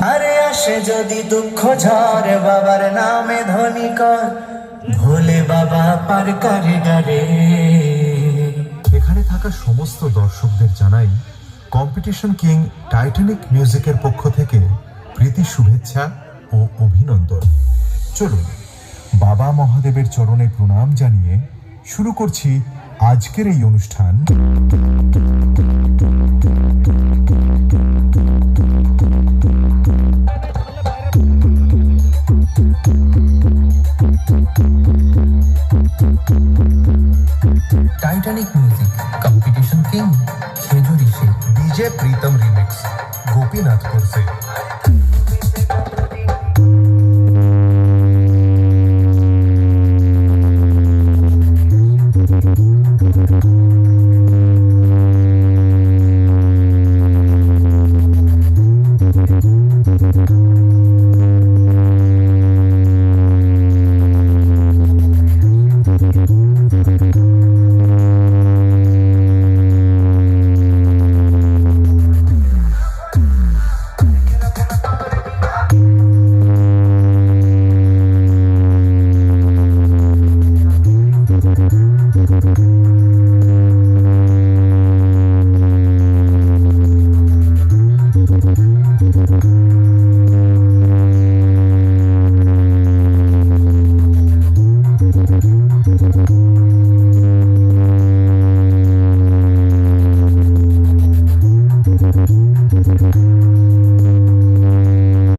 আরে আসে যদি দুঃখ ঝড় বাবার নামে ধ্বনি কর, ভোলে বাবা পার করে ডারে। এখানে থাকা সমস্ত দর্শকদের জানাই কম্পিটিশন কিং টাইটানিক মিউজিকের পক্ষ থেকে প্রীতি শুভেচ্ছা ও অভিনন্দন। চলুন বাবা মহাদেবের চরণে প্রণাম জানিয়ে শুরু করছি আজকের এই অনুষ্ঠান। Titanic music competition king Khejuri से डीजे प्रीतम रिमिक्स गोपीनाथपुर से।